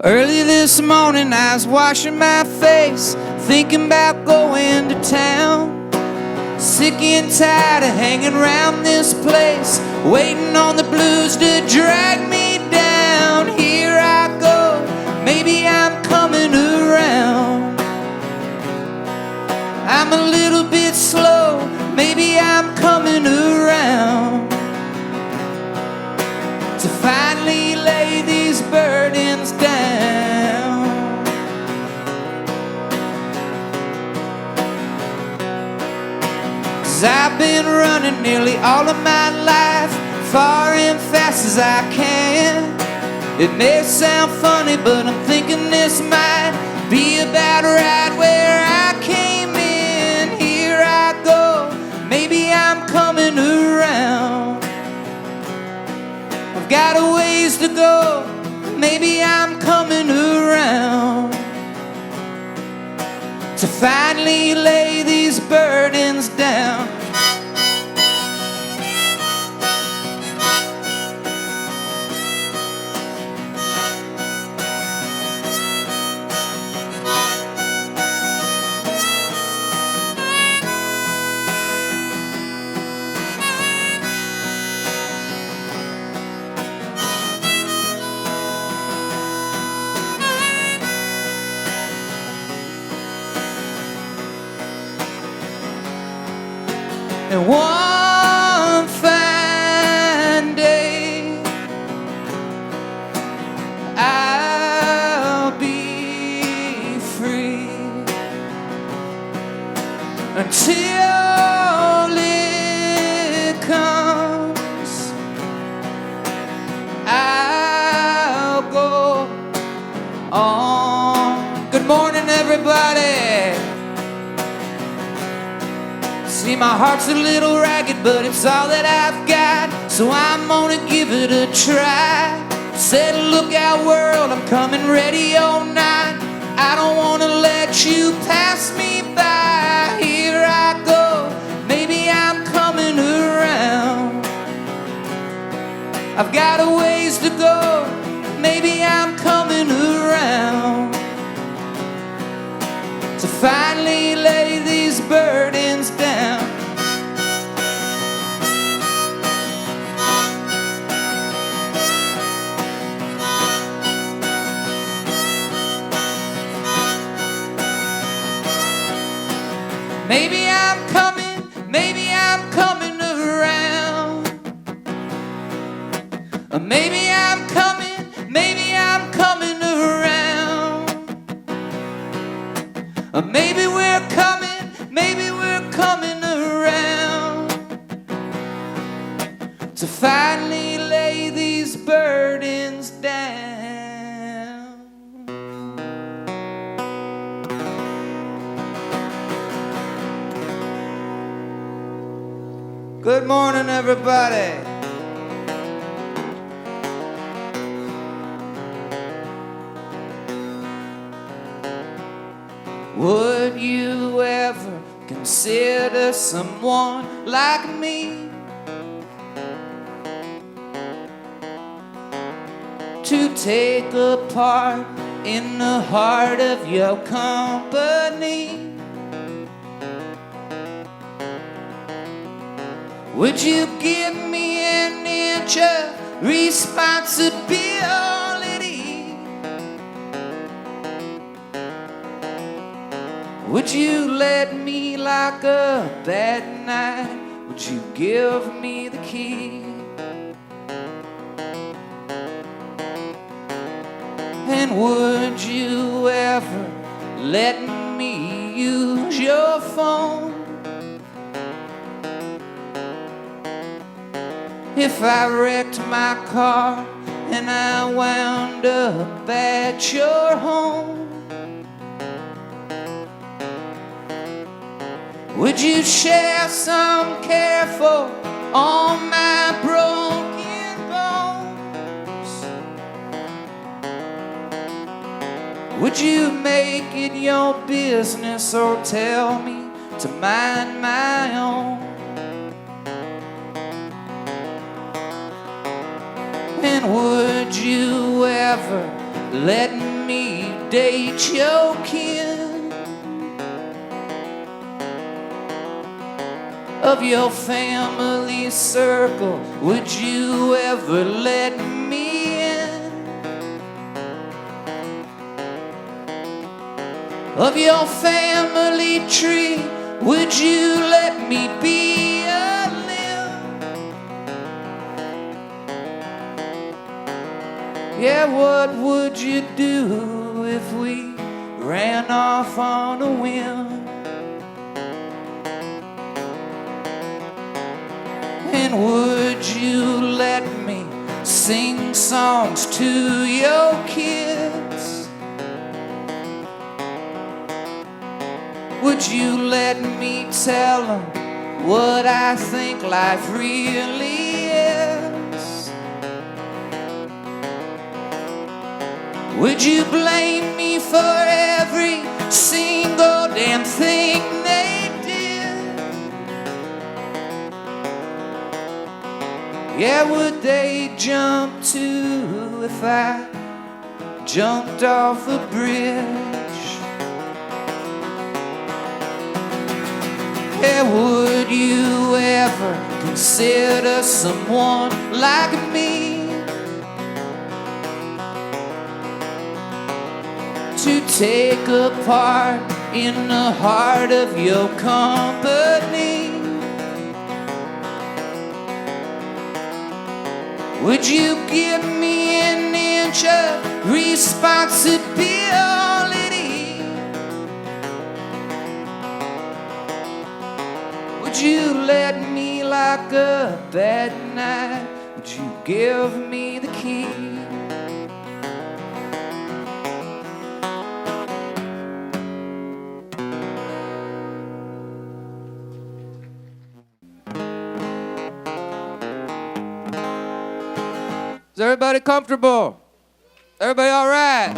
Early this morning I was washing my face, thinking about going to town. Sick and tired of hanging around this place, waiting on the blues to drag me down. Here I go, maybe I'm coming around. I'm a little bit slow, maybe I'm coming around to finally lay these burdens down. 'Cause I've been running nearly all of my life, far and fast as I can. It may sound funny, but I'm thinking this might be about right where I came in. Here I go, maybe I'm coming around. I've got a ways to go, maybe I'm coming around to finally lay these burdens down. And one fine day I'll be free. Until it comes, I'll go on. Good morning, everybody. See, my heart's a little ragged, but it's all that I've got, so I'm gonna give it a try. Said, look out world, I'm coming ready all night. I don't wanna let you pass me by. Here I go, maybe I'm coming around. I've got a ways to go, maybe I'm coming around to finally lay these burdens down. Maybe I'm coming around. Maybe I'm coming around. Maybe we're coming around to finally lay these burdens down. Good morning, everybody. Would you ever consider someone like me to take a part in the heart of your company? Would you give me an inch of responsibility? Would you let me lock up at night? Would you give me the key? And would you ever let me use your phone if I wrecked my car and I wound up at your home? Would you share some care for all my broken bones? Would you make it your business or tell me to mind my own? And would you ever let me date your kin? Of your family circle, would you ever let me in? Of your family tree, would you let me be a limb? Yeah, what would you do if we ran off on a whim? And would you let me sing songs to your kids? Would you let me tell them what I think life really is? Would you blame me for every single damn thing they did? Yeah, would they jump too if I jumped off a bridge? Yeah, would you ever consider someone like me to take a part in the heart of your company? Would you give me an inch of responsibility? Would you let me lock up at night? Would you give me the key? Is everybody comfortable? Everybody all right?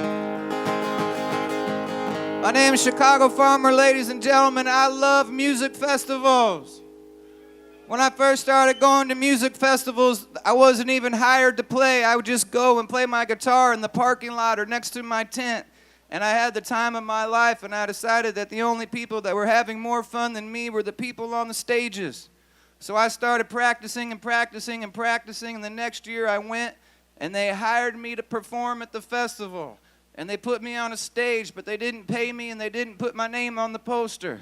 My name is Chicago Farmer, ladies and gentlemen. I love music festivals. When I first started going to music festivals, I wasn't even hired to play. I would just go and play my guitar in the parking lot or next to my tent. And I had the time of my life, and I decided that the only people that were having more fun than me were the people on the stages. So I started practicing and practicing and practicing, and the next year I went, and they hired me to perform at the festival. And they put me on a stage, but they didn't pay me, and they didn't put my name on the poster.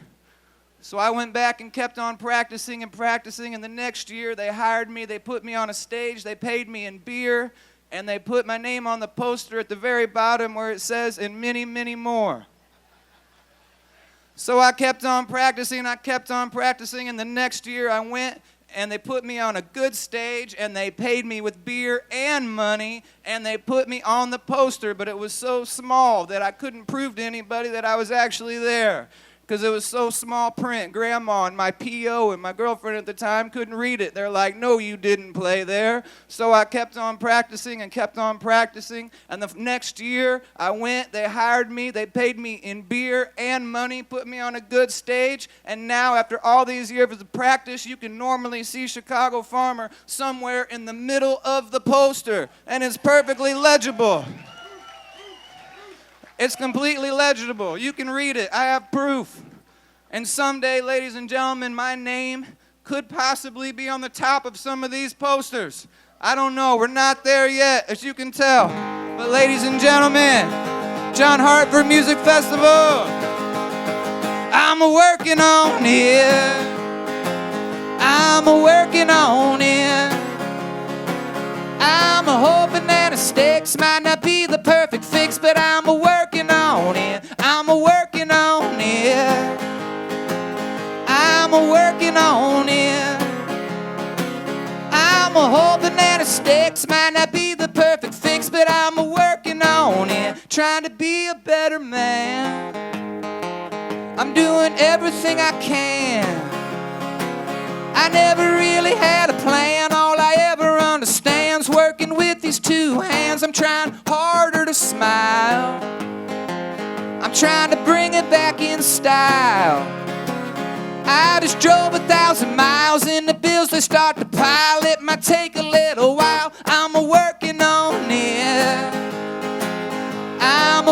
So I went back and kept on practicing and practicing, and the next year they hired me, they put me on a stage, they paid me in beer, and they put my name on the poster at the very bottom where it says, "and many, many more." So I kept on practicing, and the next year I went, and they put me on a good stage, and they paid me with beer and money, and they put me on the poster, but it was so small that I couldn't prove to anybody that I was actually there, because it was so small print. Grandma and my P.O. and my girlfriend at the time couldn't read it. They're like, "No, you didn't play there." So I kept on practicing and kept on practicing, and the next year I went, they hired me, they paid me in beer and money, put me on a good stage, and now after all these years of practice, you can normally see Chicago Farmer somewhere in the middle of the poster, and it's perfectly legible. It's completely legible. You can read it. I have proof. And someday, ladies and gentlemen, my name could possibly be on the top of some of these posters. I don't know. We're not there yet, as you can tell. But ladies and gentlemen, John Hartford Music Festival. I'm working on it. I'm working on it. I'm hoping that mistakes might not be the perfect fix, but I'm working on it. I'm working on it. I'm working on it. I'm hoping that mistakes might not be the perfect fix, but I'm working on it. Trying to be a better man. I'm doing everything I can. I never really had a plan. All I ever understand's working with these two hands. I'm trying harder to smile. I'm trying to bring it back in style. I just drove 1,000 miles and the bills they start to pile. It might take a little while. I'm working on it. I'm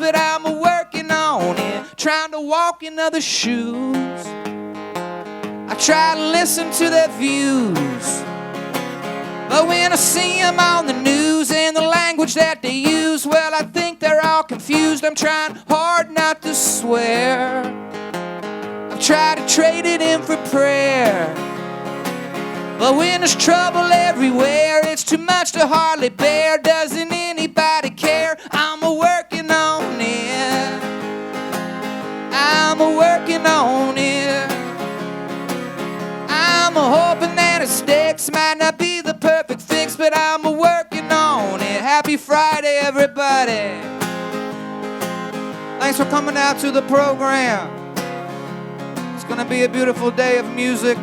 but I'm working on it. Trying to walk in other shoes. I try to listen to their views, but when I see them on the news and the language that they use, well, I think they're all confused. I'm trying hard not to swear. I've tried to trade it in for prayer, but when there's trouble everywhere, it's too much to hardly bear. Doesn't anybody care? I'm working on it. I'm working on it. I'm hoping that it sticks. Might not be the perfect fix, but I'm working on it. Happy Friday, everybody. Thanks for coming out to the program. It's gonna be a beautiful day of music.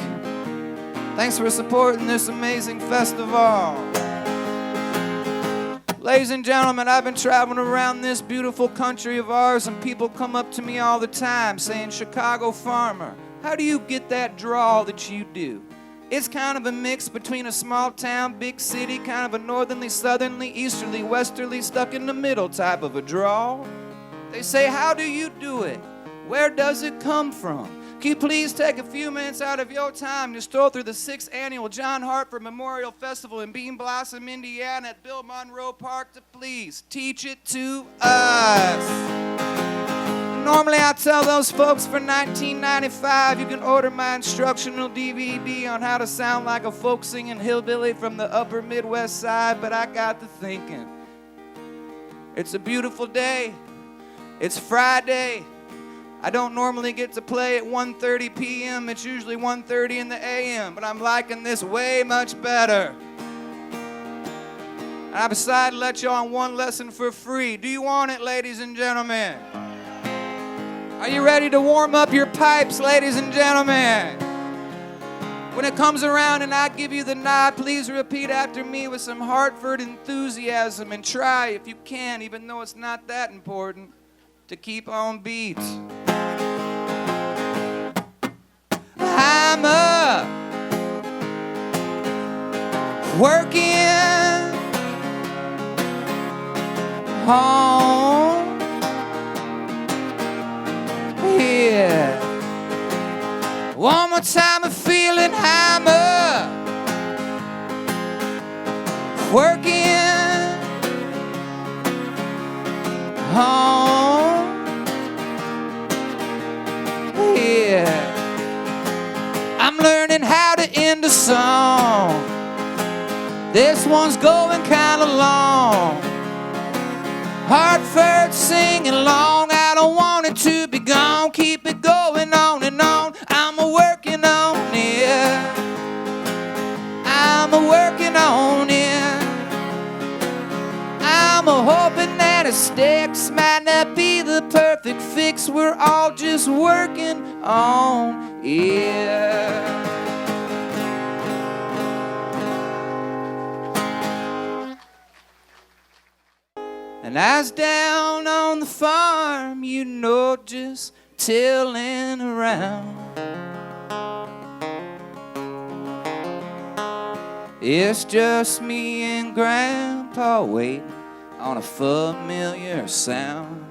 Thanks for supporting this amazing festival. Ladies and gentlemen, I've been traveling around this beautiful country of ours, and people come up to me all the time saying, Chicago farmer, how do you get that drawl that you do? It's kind of a mix between a small town, big city, kind of a northerly, southerly, easterly, westerly, stuck in the middle type of a drawl. They say, how do you do it? Where does it come from? Can you please take a few minutes out of your time to stroll through the 6th annual John Hartford Memorial Festival in Bean Blossom, Indiana at Bill Monroe Park to please teach it to us. Normally I tell those folks for $19.95 you can order my instructional DVD on how to sound like a folk singing hillbilly from the upper Midwest side, but I got to thinking, it's a beautiful day. It's Friday. I don't normally get to play at 1:30 p.m. It's usually 1:30 in the a.m., but I'm liking this way much better. And I decided to let you on one lesson for free. Do you want it, ladies and gentlemen? Are you ready to warm up your pipes, ladies and gentlemen? When it comes around and I give you the nod, please repeat after me with some Hartford enthusiasm and try, if you can, even though it's not that important, to keep on beat. I'm up, working home here. One more time I'm feeling I'm up, working home here. I'm learning how to end a song. This one's going kind of long. Hartford singing along. I don't want it to be gone. Keep it going on and on. I'm working on it. I'm working on it. I'm hoping that it sticks. Might not be the perfect fix. We're all just working on it. And I was down on the farm, you know, just tilling around. It's just me and Grandpa waiting on a familiar sound.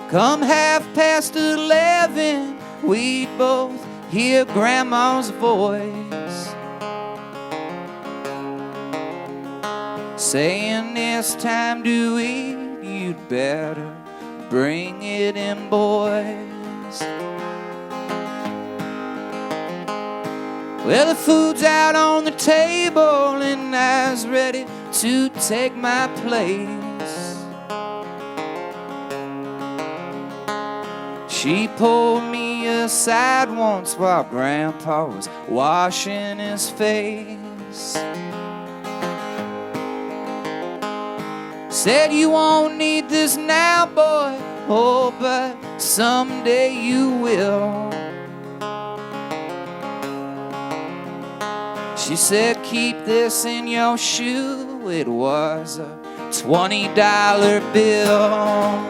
Come 11:30, we both hear Grandma's voice saying it's time to eat, you'd better bring it in, boys. Well, the food's out on the table and I was ready to take my place. She pulled me aside once while Grandpa was washing his face. Said, you won't need this now, boy, oh, but someday you will. She said, keep this in your shoe. It was a $20 bill.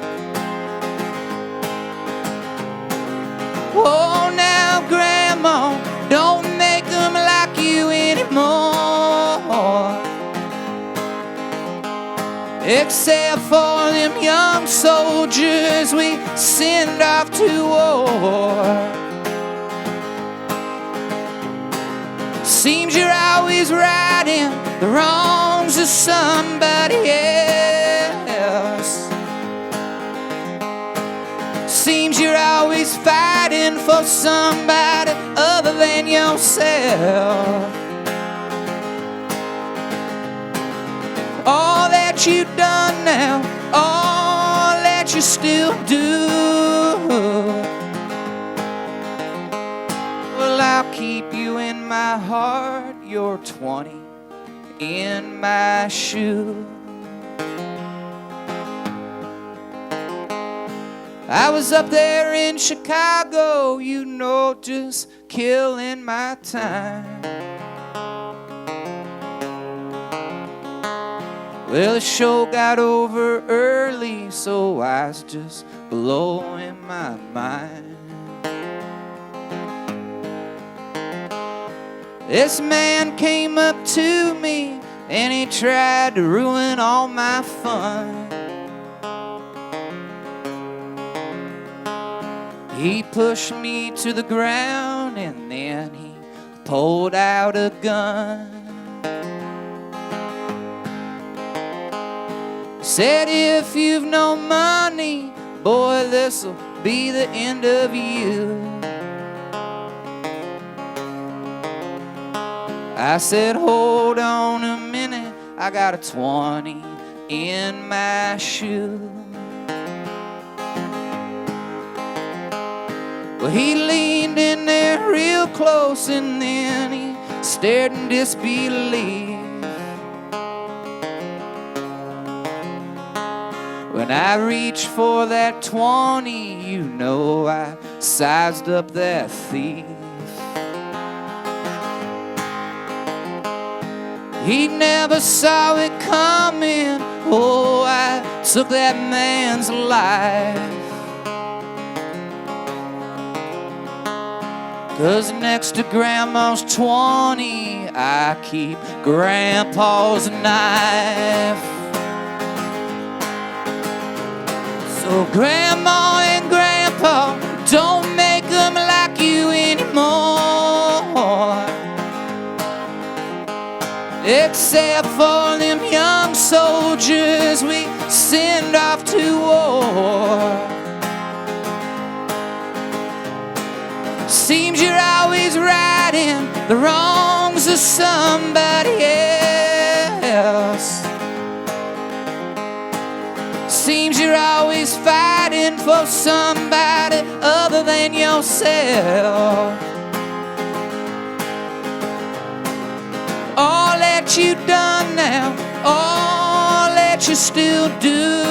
Oh, now, Grandma, don't make them like you anymore. except for them young soldiers we send off to war. Seems you're always righting the wrongs of somebody else. Seems you're always fighting for somebody other than yourself. All that you've done now, all that you still do, well, I'll keep you in my heart. You're 20 in my shoe. I was up there in Chicago, you know, just killing my time. Well, the show got over early, so I was just blowing my mind. This man came up to me and he tried to ruin all my fun. He pushed me to the ground and then he pulled out a gun. Said, if you've no money, boy, this'll be the end of you. I said, hold on a minute, I got a 20 in my shoe. Well, he leaned in there real close and then he stared in disbelief. When I reached for that 20, you know I sized up that thief. He never saw it coming. Oh, I took that man's life. 'Cause next to Grandma's 20, I keep Grandpa's knife. So Grandma and Grandpa, don't make them like you anymore. Except for them young soldiers we send off to war. Seems you're always righting the wrongs of somebody else. Seems you're always fighting for somebody other than yourself. All that you've done now, all that you still do,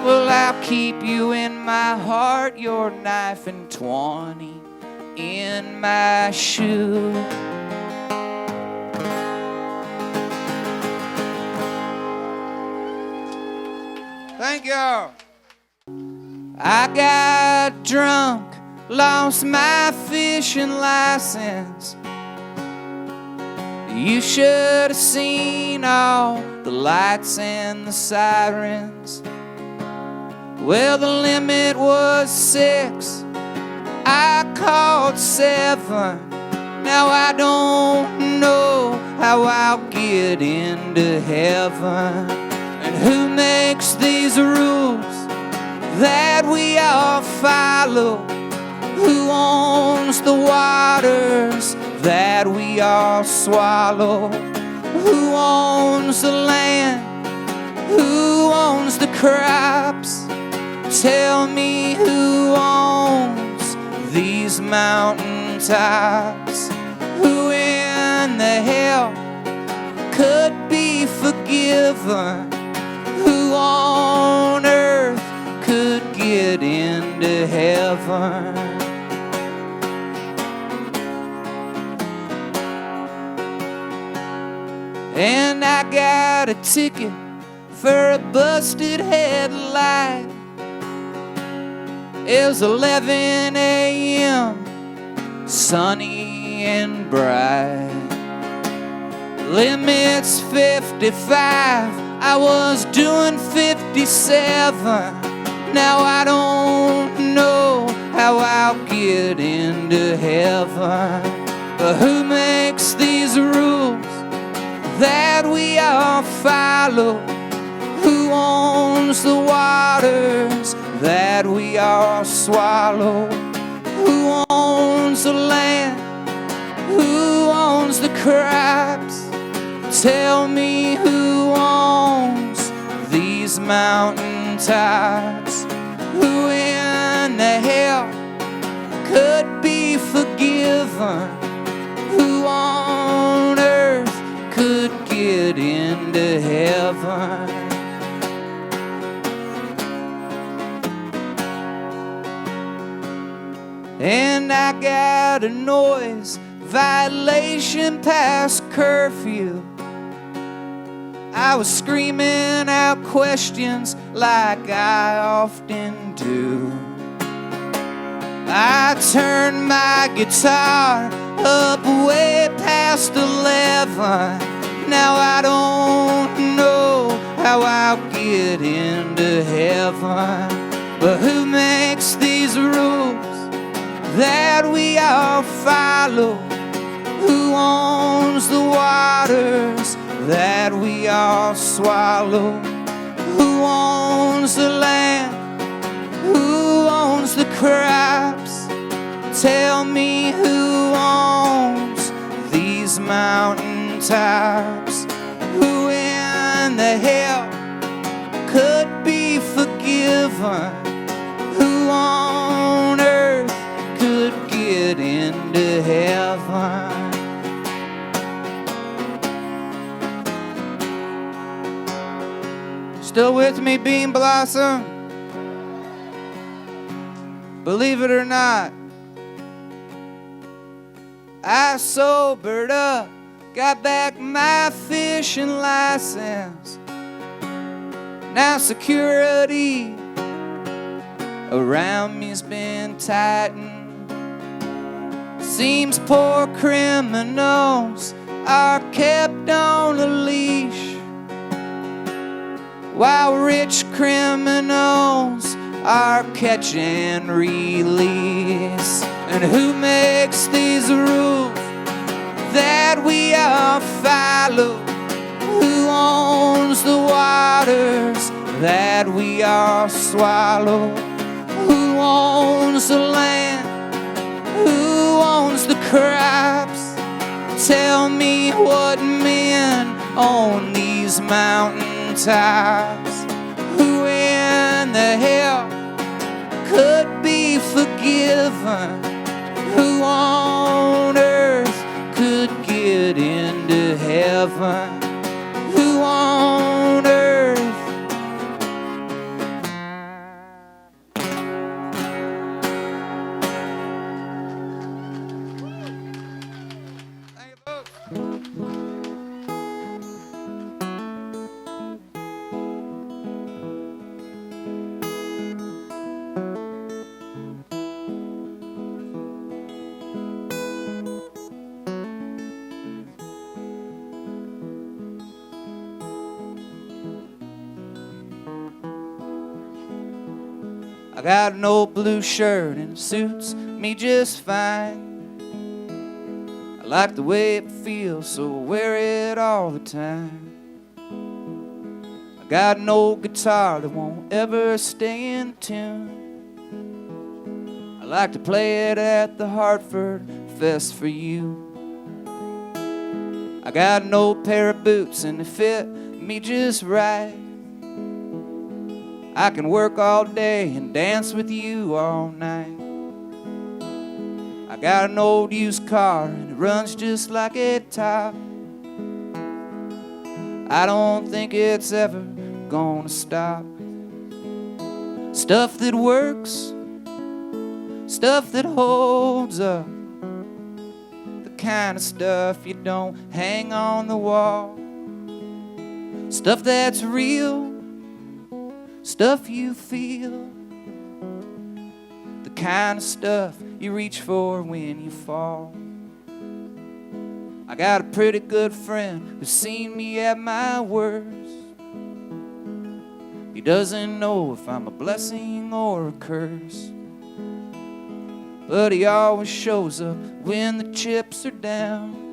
well, I'll keep you in my heart, your knife and 20 in my shoe. Thank you. I got drunk, lost my fishing license. You should have seen all the lights and the sirens. Well, the limit was 6, I called 7. Now I don't know how I'll get into heaven. And who makes these rules that we all follow? Who owns the waters that we all swallow? Who owns the land? Who owns the crops? Tell me who owns these mountain tops? Who in the hell could be forgiven? Who on earth could get into heaven? And I got a ticket for a busted headlight. It was 11 a.m., sunny and bright. Limit's 55, I was doing 57. Now I don't know how I'll get into heaven. But who makes these rules that we all follow? Who owns the waters that we all swallow? Who owns the land? Who owns the crops? Tell me who owns these mountain tops? Who in the hell could be forgiven? Who on earth could get into heaven? And I got a noise violation past curfew. I was screaming out questions like I often do. I turned my guitar up way past 11. Now I don't know how I'll get into heaven. But who makes these rules that we all follow? Who owns the waters that we all swallow? Who owns the land? Who owns the crops? Tell me who owns these mountain tops? Who in the hell could be forgiven? Who on earth could get into heaven? Still with me, Bean Blossom? Believe it or not, I sobered up, got back my fishing license. Now security around me's been tightened. Seems poor criminals are kept on a leash, while rich criminals are catch and release. And who makes these rules that we all follow? Who owns the waters that we all swallow? Who owns the land? Who owns the crops? Tell me what men own these mountain tops? Who in the hell could be forgiven? Who on earth could get into heaven? Who on earth? Thank you, folks. I got an old blue shirt and it suits me just fine. I like the way it feels, so I wear it all the time. I got an old guitar that won't ever stay in tune. I like to play it at the Hartford Fest for you. I got an old pair of boots and they fit me just right. I can work all day and dance with you all night. I got an old used car and it runs just like a top. I don't think it's ever gonna stop. Stuff that works, stuff that holds up, the kind of stuff you don't hang on the wall. Stuff that's real, stuff you feel, the kind of stuff you reach for when you fall. I got a pretty good friend who's seen me at my worst. He doesn't know if I'm a blessing or a curse, but he always shows up when the chips are down.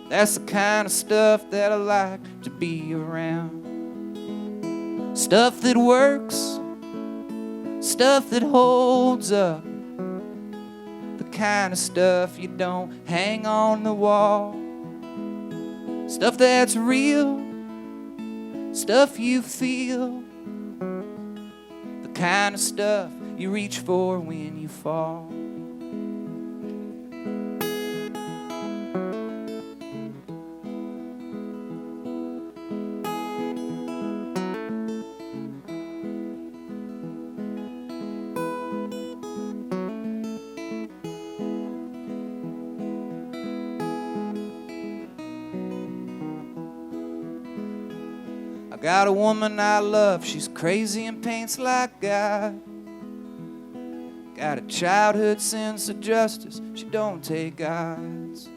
That's the kind of stuff that I like to be around. Stuff that works, stuff that holds up, the kind of stuff you don't hang on the wall. Stuff that's real, stuff you feel, the kind of stuff you reach for when you fall. I got a woman I love, she's crazy and paints like God. Got a childhood sense of justice, she don't take odds.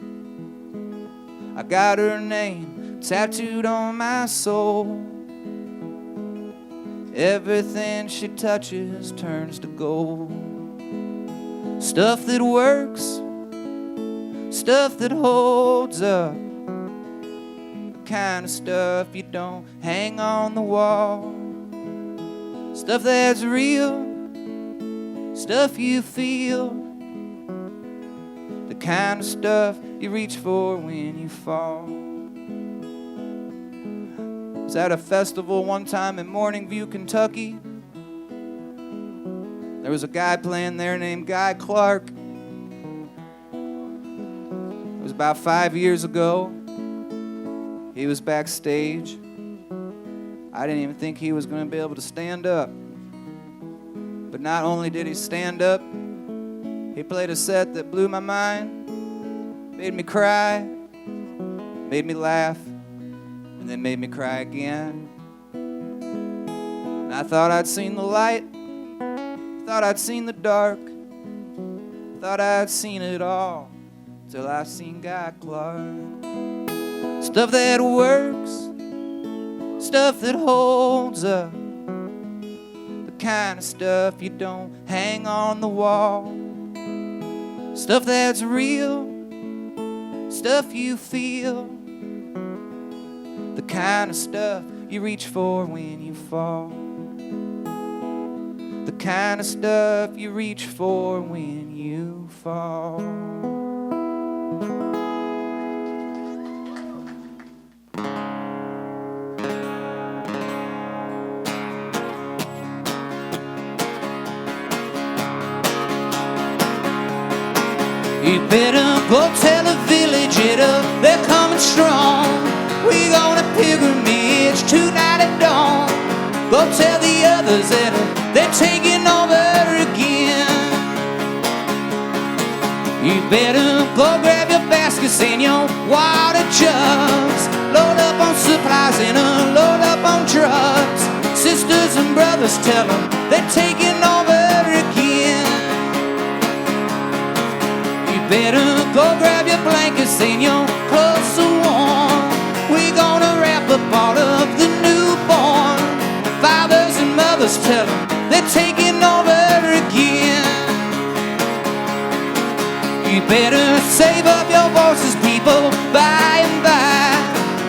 I got her name tattooed on my soul. Everything she touches turns to gold. Stuff that works, stuff that holds up, kind of stuff you don't hang on the wall. Stuff that's real, stuff you feel, the kind of stuff you reach for when you fall. I was at a festival one time in Morning View, Kentucky. There was a guy playing there named Guy Clark. It was about 5 years ago. He was backstage. I didn't even think he was going to be able to stand up. But not only did he stand up, he played a set that blew my mind, made me cry, made me laugh, and then made me cry again. And I thought I'd seen the light, thought I'd seen the dark, thought I'd seen it all, till I seen Guy Clark. Stuff that works, stuff that holds up, the kind of stuff you don't hang on the wall. Stuff that's real, stuff you feel, the kind of stuff you reach for when you fall. The kind of stuff you reach for when you fall. You better go tell the village it up, they're coming strong. We on a pilgrimage tonight at dawn. Go tell the others that they're taking over again. You better go grab your baskets and your water jugs. Load up on supplies and load up on drugs. Sisters and brothers tell them they're taking over again. Better go grab your blankets and your clothes so warm. We're gonna wrap up all of the newborn. Fathers and mothers tell them they're taking over again. You better save up your voices, people, by and by.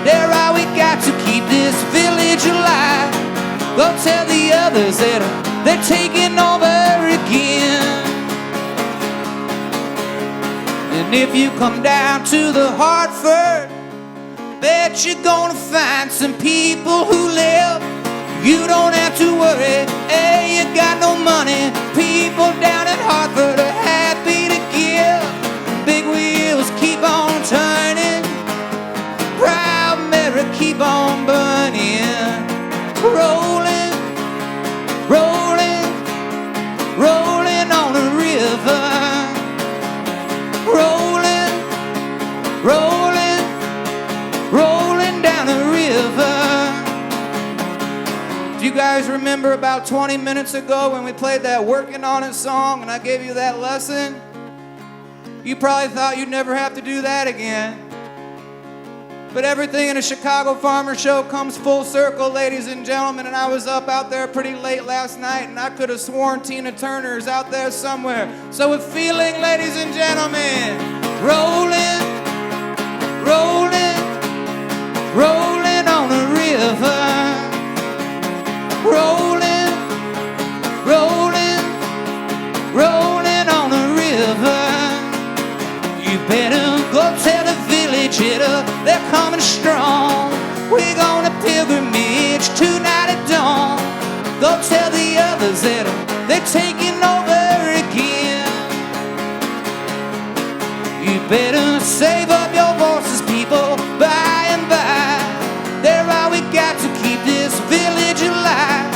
They're all we got to keep this village alive. Go tell the others that they're taking over again. And if you come down to the Hartford, bet you're gonna find some people who live. You don't have to worry, hey, you got no money. People down at Hartford are happy to give. Big wheels keep on turning, proud Mary keep on burning. Rolling, rolling, rolling on the river. Rolling, rolling, rolling down the river. Do you guys remember about 20 minutes ago when we played that Working On It song and I gave you that lesson? You probably thought you'd never have to do that again. But everything in a Chicago farmer show comes full circle, ladies and gentlemen, and I was up out there pretty late last night, and I could have sworn Tina Turner's out there somewhere. So with feeling, ladies and gentlemen, rolling, rolling, rolling on a river, rolling, rolling, rolling on a river. You better go tell the village hitter they're coming strong. We're gonna pilgrimage tonight at dawn. Go tell the others that they're taking over again. You better save up your voices, people, by and by. They're all we got to keep this village alive.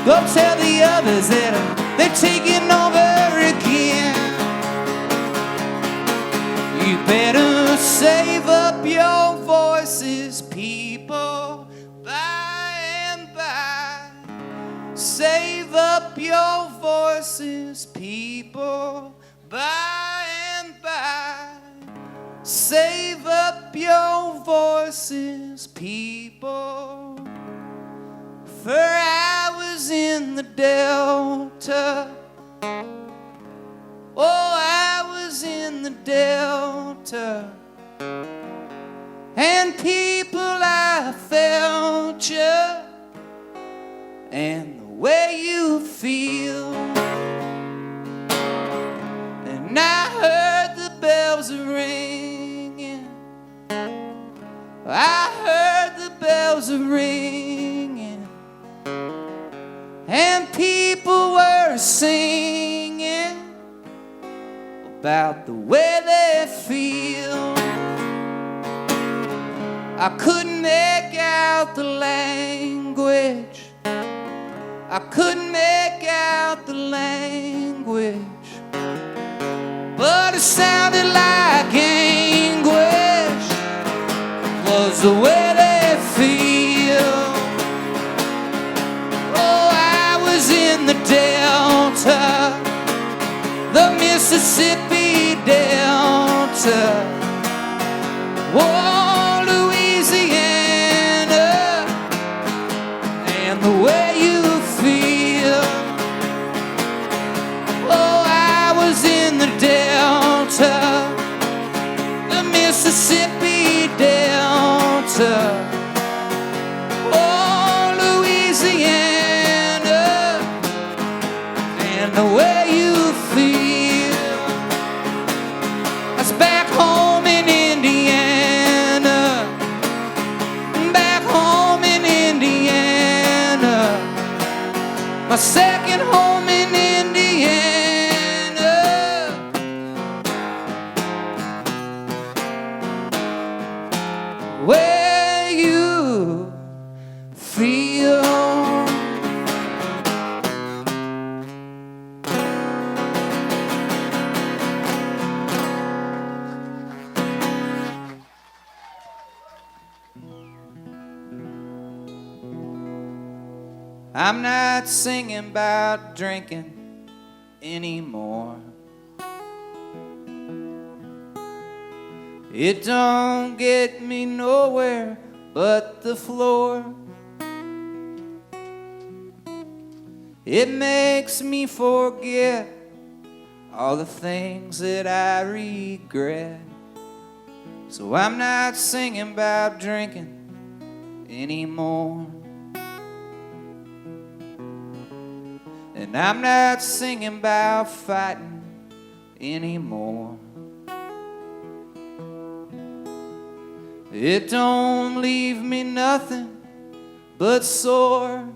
Go tell the others that they're taking over again. You better save up your voices, people, by and by. Save up your voices, people, by and by. Save up your voices, people. For I was in the Delta. Oh, I was in the Delta, and people, I felt you, and the way you feel. And I heard the bells ringing, I heard the bells ringing, and people were singing about the way they feel. I couldn't make out the language, I couldn't make out the language, but it sounded like anguish was the way they feel. Oh, I was in the Delta, the Mississippi Delta, oh, Louisiana, and the way you feel. Oh, I was in the Delta, the Mississippi Delta, oh, Louisiana, and the way you feel. Back home in Indiana, back home in Indiana, my second home in Indiana. Where you feel. I'm not singing about drinking anymore. It don't get me nowhere but the floor. It makes me forget all the things that I regret. So I'm not singing about drinking anymore. And I'm not singing about fighting anymore. It don't leave me nothing but sore.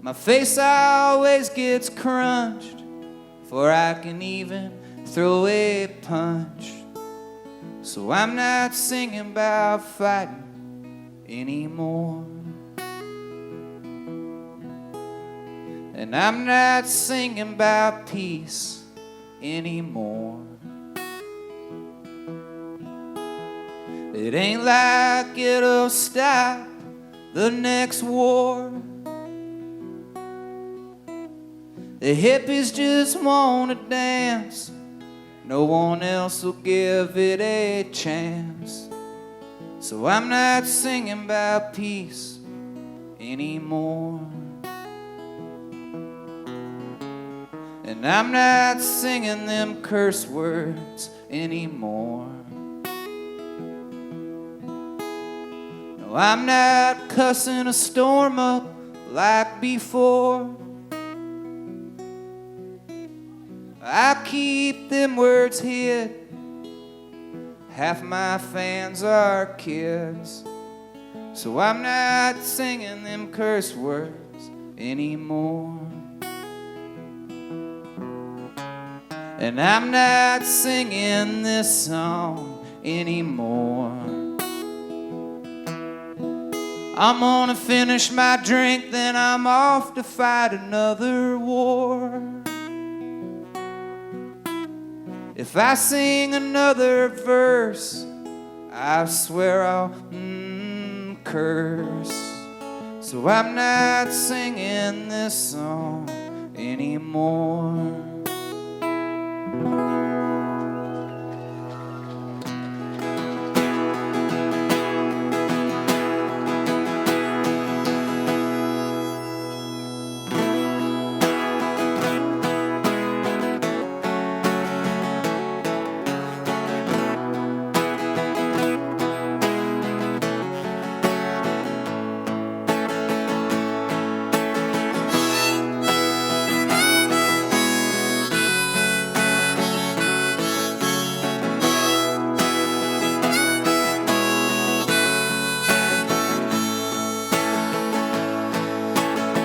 My face always gets crunched before I can even throw a punch. So I'm not singing about fighting anymore. And I'm not singing about peace anymore. It ain't like it'll stop the next war. The hippies just wanna dance. No one else will give it a chance. So I'm not singing about peace anymore. And I'm not singing them curse words anymore. No, I'm not cussing a storm up like before. I keep them words hid. Half my fans are kids. So I'm not singing them curse words anymore. And I'm not singing this song anymore. I'm gonna finish my drink, then I'm off to fight another war. If I sing another verse, I swear I'll curse. So I'm not singing this song anymore.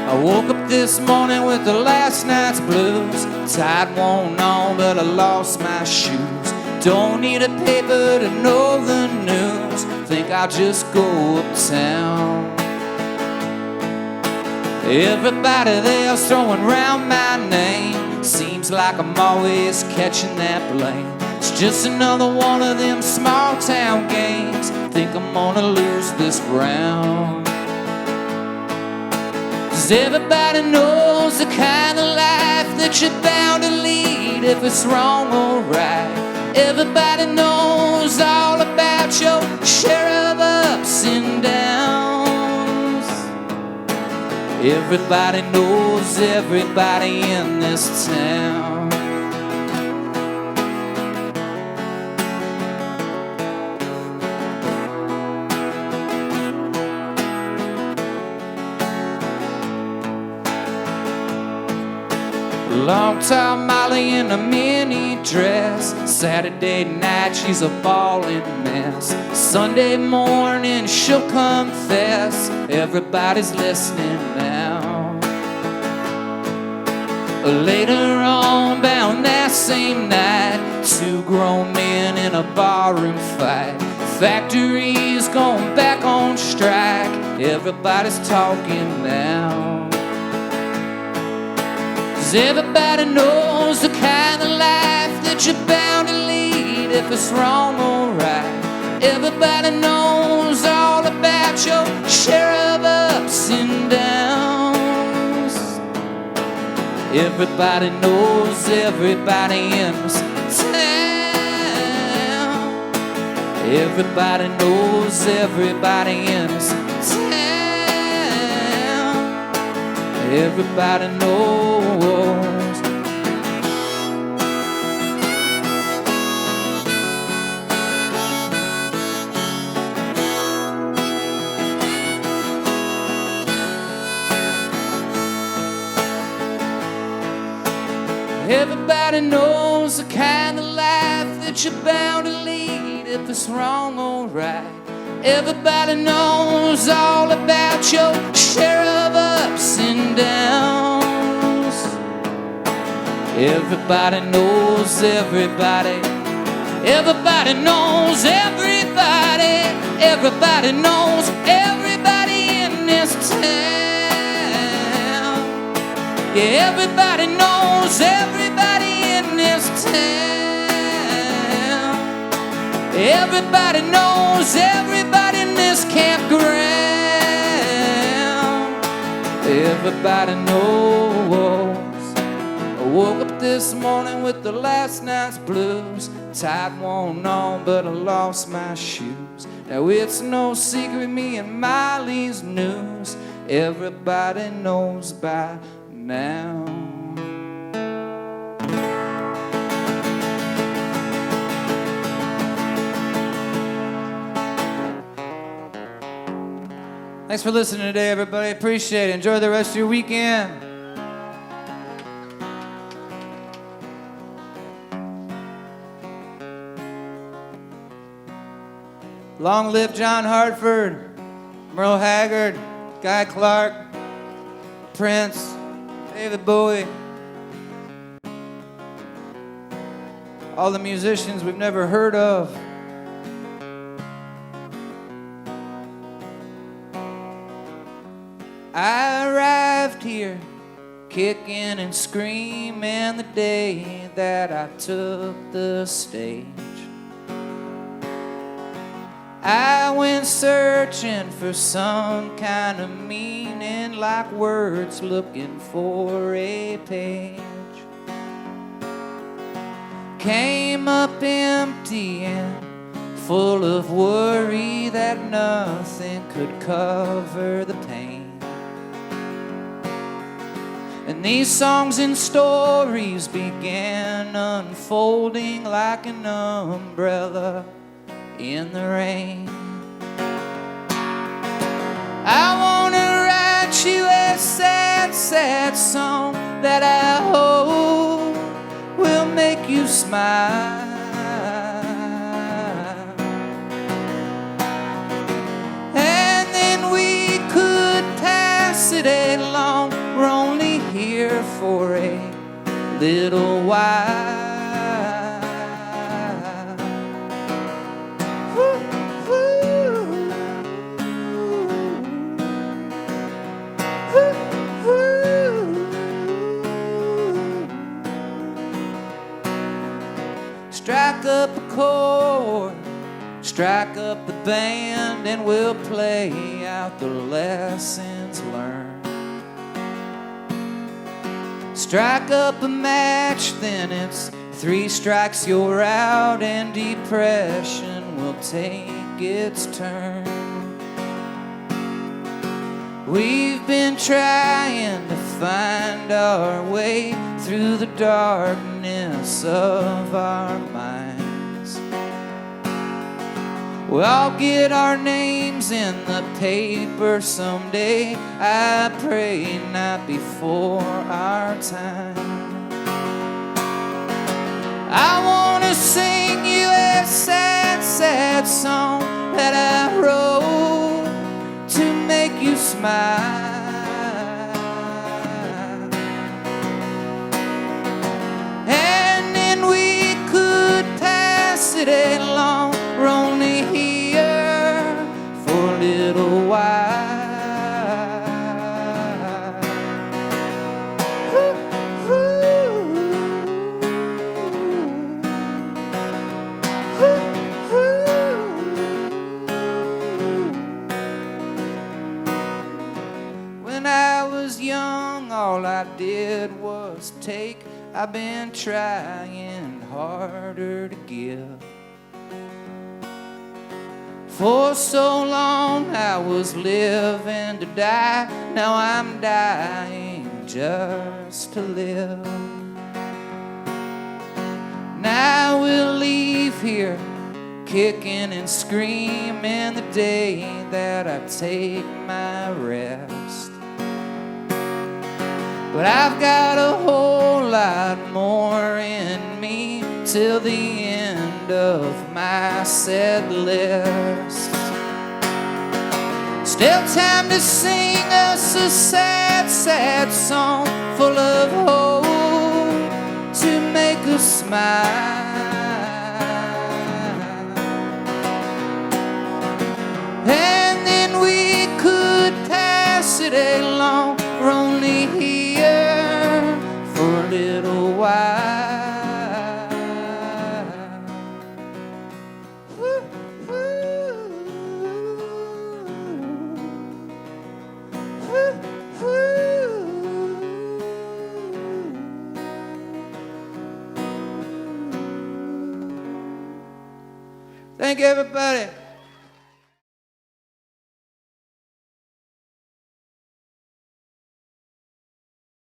I woke up this morning with the last night's blues. Tide won't on, but I lost my shoes. Don't need a paper to know the news. Think I'll just go uptown. Everybody there's throwing round my name. Seems like I'm always catching that blame. It's just another one of them small town games. Think I'm gonna lose this round. 'Cause everybody knows the kind of life that you're bound to lead, if it's wrong or right. Everybody knows all about your share of ups and downs. Everybody knows everybody in this town. Long tall Molly in a mini dress. Saturday night she's a ballin' mess. Sunday morning she'll confess. Everybody's listening now. Later on, bound that same night, two grown men in a barroom fight. Factory's going back on strike. Everybody's talking now. Everybody knows the kind of life that you're bound to lead, if it's wrong or right. Everybody knows all about your share of ups and downs. Everybody knows everybody in this town. Everybody knows everybody in this town. Everybody knows. Everybody knows the kind of life that you're bound to lead, if it's wrong or right. Everybody knows all about your share of ups and downs. Everybody knows everybody. Everybody knows everybody. Everybody knows everybody in this town. Yeah, everybody knows everybody in this town. Everybody knows everybody in this campground. Everybody knows I woke up this morning with the last night's blues. Tide won't on, but I lost my shoes. Now it's no secret, me and Miley's news. Everybody knows by now. Thanks for listening today, everybody. Appreciate it. Enjoy the rest of your weekend. Long live John Hartford, Merle Haggard, Guy Clark, Prince, David Bowie. All the musicians we've never heard of. I arrived here kicking and screaming the day that I took the stage. I went searching for some kind of meaning, like words looking for a page. Came up empty and full of worry that nothing could cover the pain. And these songs and stories began unfolding like an umbrella in the rain. I wanna write you a sad, sad song that I hope will make you smile. And then we could pass it along. We're only here for a little while. Strike up a chord, strike up the band, and we'll play out the lessons learned. Strike up a match, then it's 3 strikes, you're out, and depression will take its turn. We've been trying to find our way through the darkness of our minds. We'll all get our names in the paper someday. I pray not before our time. I wanna sing you a sad, sad song that I wrote to make you smile. And then we could pass it along. We're only here for a little while. When I was young, all I did was take. I've been trying harder to give. For so long I was living to die. Now I'm dying just to live. Now we'll leave here kicking and screaming the day that I take my rest. But I've got a whole lot more in me till the end of my set list. Still time to sing us a sad, sad song full of hope to make us smile. And then we could pass it along. We're only here for a little while. Thank you, everybody.